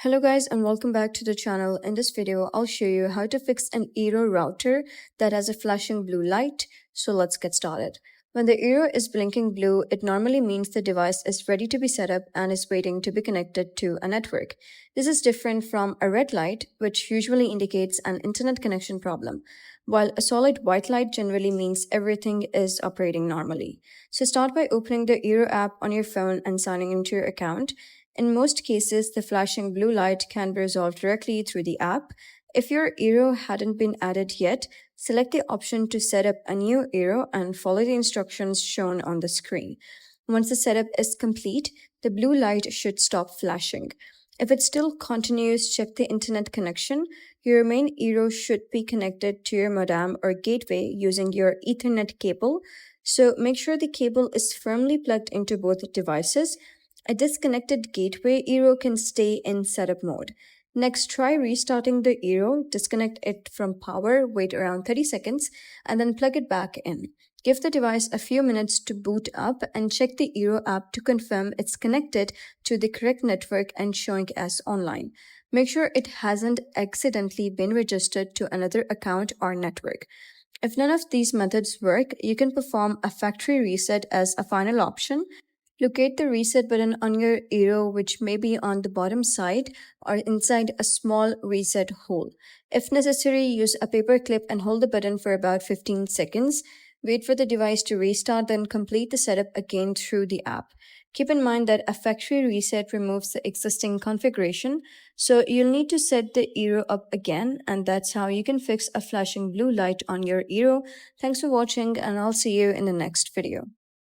Hello guys and welcome back to the channel. In this video, I'll show you how to fix an Eero router that has a flashing blue light. So let's get started. When the Eero is blinking blue, it normally means the device is ready to be set up and is waiting to be connected to a network. This is different from a red light, which usually indicates an internet connection problem, while a solid white light generally means everything is operating normally. So start by opening the Eero app on your phone and signing into your account. In most cases, the flashing blue light can be resolved directly through the app. If your Eero hadn't been added yet, select the option to set up a new Eero and follow the instructions shown on the screen. Once the setup is complete, the blue light should stop flashing. If it still continues, check the internet connection. Your main Eero should be connected to your modem or gateway using your Ethernet cable. So make sure the cable is firmly plugged into both devices. A disconnected gateway Eero can stay in setup mode. Next, try restarting the Eero, disconnect it from power, wait around 30 seconds, and then plug it back in. Give the device a few minutes to boot up and check the Eero app to confirm it's connected to the correct network and showing as online. Make sure it hasn't accidentally been registered to another account or network. If none of these methods work, you can perform a factory reset as a final option. Locate the reset button on your Eero, which may be on the bottom side or inside a small reset hole. If necessary, use a paper clip and hold the button for about 15 seconds. Wait for the device to restart, then complete the setup again through the app. Keep in mind that a factory reset removes the existing configuration, so you'll need to set the Eero up again, and that's how you can fix a flashing blue light on your Eero. Thanks for watching, and I'll see you in the next video.